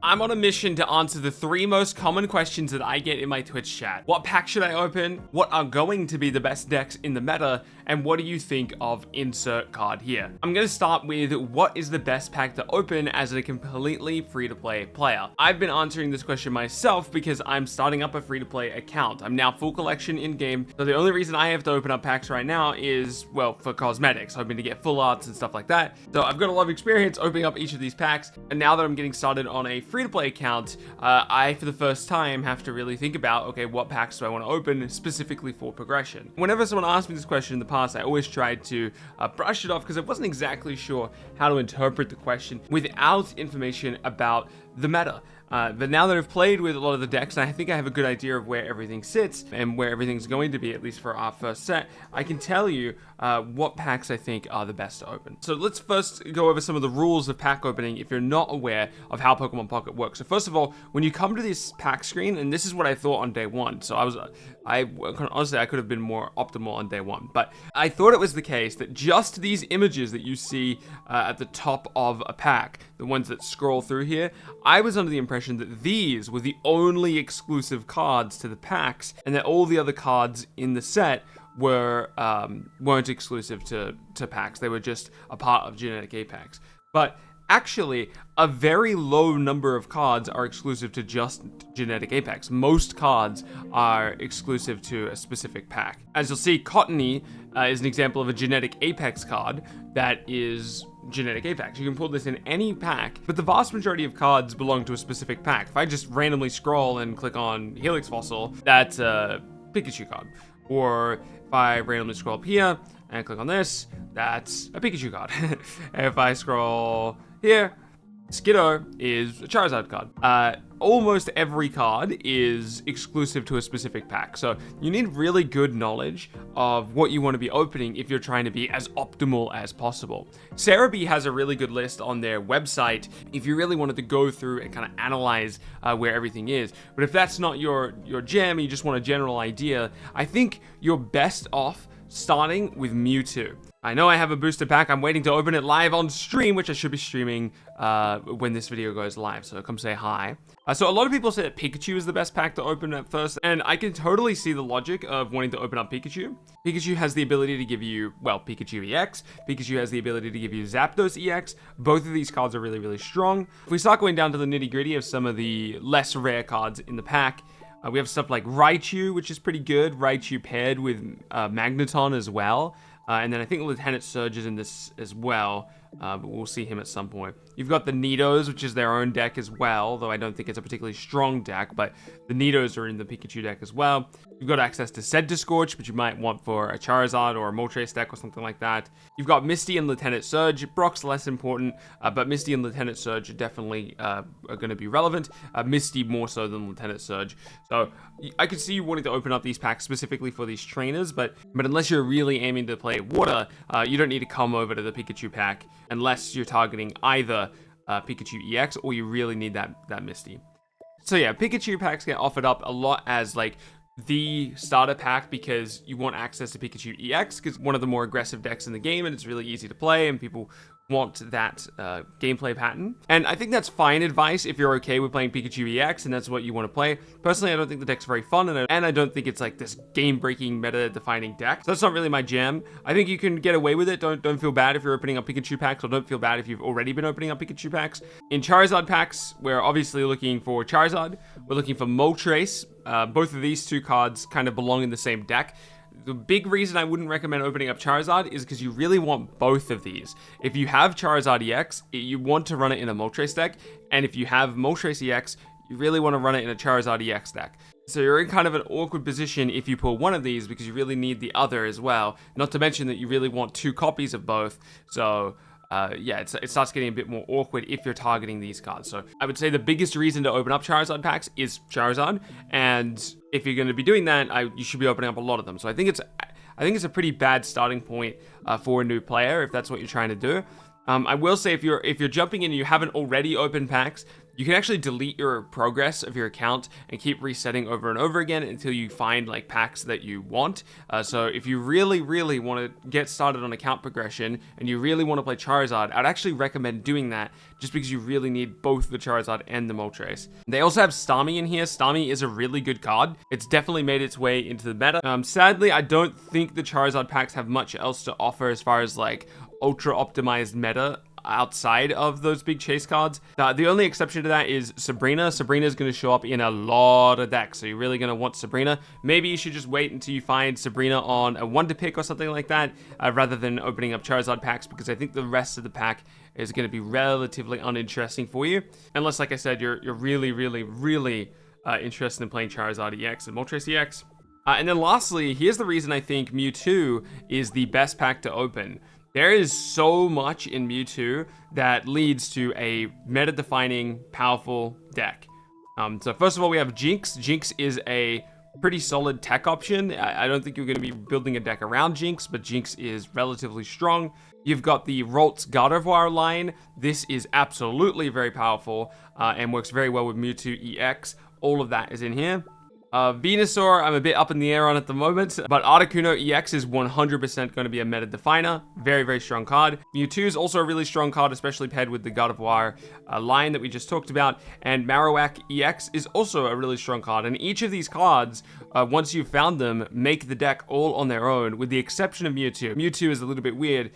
I'm on a mission to answer the 3 most common questions that I get in my Twitch chat. What pack should I open? What are going to be the best decks in the meta? And what do you think of insert card here? I'm going to start with what is the best pack to open as a completely free-to-play player. I've been answering this question myself because I'm starting up a free-to-play account. I'm now full collection in-game, so the only reason I have to open up packs right now is, well, for cosmetics, hoping to get full arts and stuff like that. So I've got a lot of experience opening up each of these packs, and now that I'm getting started on a free-to-play account, I, for the first time, have to really think about, okay, what packs do I want to open specifically for progression? Whenever someone asked me this question in the past, I always tried to brush it off because I wasn't exactly sure how to interpret the question without information about the meta. But now that I've played with a lot of the decks, and I think I have a good idea of where everything sits and where everything's going to be, at least for our first set, I can tell you what packs I think are the best to open. So let's first go over some of the rules of pack opening if you're not aware of how Pokemon Pocket works. So first of all, when you come to this pack screen, and this is what I thought on day one, so honestly, I could have been more optimal on day one, but I thought it was the case that just these images that you see at the top of a pack, the ones that scroll through here, I was under the impression that these were the only exclusive cards to the packs, and that all the other cards in the set weren't exclusive to packs. They were just a part of Genetic Apex. But actually, a very low number of cards are exclusive to just Genetic Apex. Most cards are exclusive to a specific pack. As you'll see, Cottony is an example of a Genetic Apex card that is Genetic Apex. You can pull this in any pack, but the vast majority of cards belong to a specific pack. If I just randomly scroll and click on Helix Fossil, that's a Pikachu card. Or if I randomly scroll up here and click on this, that's a Pikachu card. If I scroll here, Skiddo is a Charizard card. Almost every card is exclusive to a specific pack, so you need really good knowledge of what you want to be opening if you're trying to be as optimal as possible. Cerebi has a really good list on their website if you really wanted to go through and kind of analyze where everything is. But if that's not your jam and you just want a general idea, I think you're best off starting with Mewtwo. I know I have a booster pack. I'm waiting to open it live on stream, which I should be streaming when this video goes live, so come say hi. So a lot of people say that Pikachu is the best pack to open at first, and I can totally see the logic of wanting to open up Pikachu. Pikachu has the ability to give you, well, Pikachu EX. Pikachu has the ability to give you Zapdos EX. Both of these cards are really, really strong. If we start going down to the nitty-gritty of some of the less rare cards in the pack, we have stuff like Raichu, which is pretty good. Raichu paired with Magneton as well. And then I think Lieutenant Surge is in this as well, but we'll see him at some point. You've got the Nidos, which is their own deck as well, though I don't think it's a particularly strong deck, but the Nidos are in the Pikachu deck as well. You've got access to Scorch, which you might want for a Charizard or a Moltres deck or something like that. You've got Misty and Lieutenant Surge. Brock's less important, but Misty and Lieutenant Surge are definitely are going to be relevant. Misty more so than Lieutenant Surge. So I could see you wanting to open up these packs specifically for these trainers, but unless you're really aiming to play water, you don't need to come over to the Pikachu pack unless you're targeting either Pikachu EX or you really need that Misty. So yeah, Pikachu packs get offered up a lot as like the starter pack because you want access to Pikachu EX because one of the more aggressive decks in the game and it's really easy to play and people want that gameplay pattern. And I think that's fine advice if you're okay with playing Pikachu EX and that's what you want to play. Personally, I don't think the deck's very fun and I don't think it's like this game-breaking, meta-defining deck. So that's not really my jam. I think you can get away with it. Don't feel bad if you're opening up Pikachu packs or don't feel bad if you've already been opening up Pikachu packs. In Charizard packs, we're obviously looking for Charizard. We're looking for Moltres. Both of these two cards kind of belong in the same deck. The big reason I wouldn't recommend opening up Charizard is because you really want both of these. If you have Charizard EX, you want to run it in a Moltres deck, and if you have Moltres EX, you really want to run it in a Charizard EX deck. So you're in kind of an awkward position if you pull one of these because you really need the other as well. Not to mention that you really want 2 copies of both. So yeah, it starts getting a bit more awkward if you're targeting these cards. So I would say the biggest reason to open up Charizard packs is Charizard, and if you're going to be doing that, you should be opening up a lot of them. So I think it's a pretty bad starting point for a new player if that's what you're trying to do. I will say if you're jumping in and you haven't already opened packs, you can actually delete your progress of your account and keep resetting over and over again until you find like packs that you want. So if you really want to get started on account progression and you really want to play Charizard, I'd actually recommend doing that just because you really need both the Charizard and the Moltres. They also have Starmie in here. Starmie is a really good card. It's definitely made its way into the meta. Sadly, I don't think the Charizard packs have much else to offer as far as like ultra optimized meta outside of those big chase cards. The only exception to that is Sabrina. Sabrina is going to show up in a lot of decks, so you're really going to want Sabrina. Maybe you should just wait until you find Sabrina on a one to pick or something like that, rather than opening up Charizard packs, because I think the rest of the pack is going to be relatively uninteresting for you, unless, like I said, you're really interested in playing Charizard EX and Moltres EX. And then lastly, here's the reason I think Mewtwo is the best pack to open. There is so much in Mewtwo that leads to a meta-defining, powerful deck. So first of all, we have Jinx. Jinx is a pretty solid tech option. I don't think you're going to be building a deck around Jinx, but Jinx is relatively strong. You've got the Ralts Gardevoir line. This is absolutely very powerful and works very well with Mewtwo EX. All of that is in here. Venusaur, I'm a bit up in the air on at the moment, but Articuno EX is 100% going to be a meta definer. Very strong card. Mewtwo is also a really strong card, especially paired with the Gardevoir line that we just talked about. And Marowak EX is also a really strong card. And each of these cards, once you've found them, make the deck all on their own, with the exception of Mewtwo. Mewtwo is a little bit weird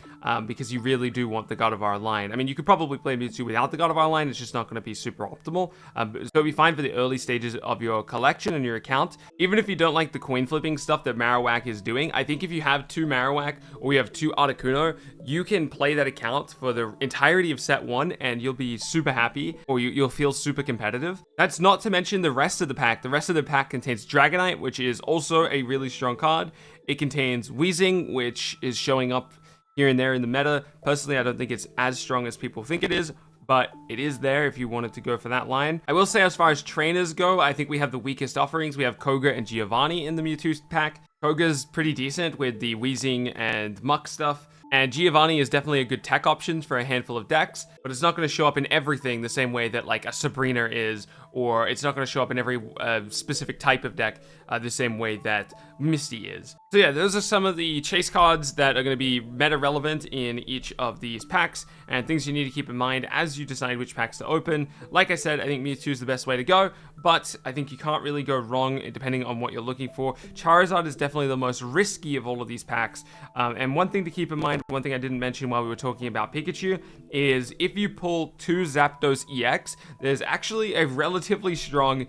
because you really do want the Gardevoir line. I mean, you could probably play Mewtwo without the Gardevoir line. It's just not going to be super optimal. So it'll be fine for the early stages of your collection and your account. Even if you don't like the coin flipping stuff that Marowak is doing, I think if you have 2 Marowak or you have 2 Articuno, you can play that account for the entirety of set 1 and you'll be super happy, or you'll feel super competitive. That's not to mention the rest of the pack. The rest of the pack contains Dragonite, which is also a really strong card. It contains Weezing, which is showing up here and there in the meta. Personally, I don't think it's as strong as people think it is, but it is there if you wanted to go for that line. I will say, as far as trainers go, I think we have the weakest offerings. We have Koga and Giovanni in the Mewtwo pack. Koga's pretty decent with the Weezing and Muck stuff, and Giovanni is definitely a good tech option for a handful of decks, but it's not going to show up in everything the same way that like a Sabrina is, or it's not going to show up in every specific type of deck the same way that Misty is. So yeah, those are some of the chase cards that are going to be meta relevant in each of these packs, and things you need to keep in mind as you decide which packs to open. Like I said, I think Mewtwo is the best way to go, but I think you can't really go wrong depending on what you're looking for. Charizard is definitely the most risky of all of these packs, and one thing to keep in mind, one thing I didn't mention while we were talking about Pikachu, is if you pull 2 Zapdos EX, there's actually a relatively strong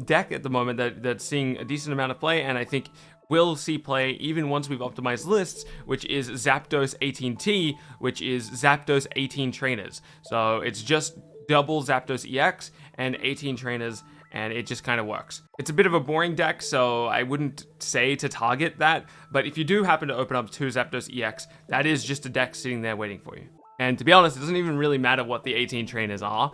deck at the moment that's seeing a decent amount of play, and I think will see play even once we've optimized lists, which is Zapdos 18T, which is Zapdos 18 trainers. So it's just double Zapdos EX and 18 trainers, and it just kind of works. It's a bit of a boring deck, so I wouldn't say to target that, but if you do happen to open up 2 Zapdos EX, that is just a deck sitting there waiting for you. And to be honest, it doesn't even really matter what the 18 trainers are.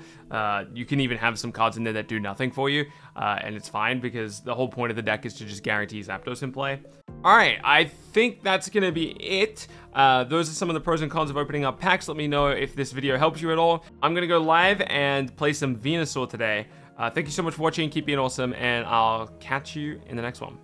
You can even have some cards in there that do nothing for you, and it's fine because the whole point of the deck is to just guarantee Zapdos in play. All right, I think that's going to be it. Those are some of the pros and cons of opening up packs. Let me know if this video helps you at all. I'm going to go live and play some Venusaur today. Thank you so much for watching. Keep being awesome, and I'll catch you in the next one.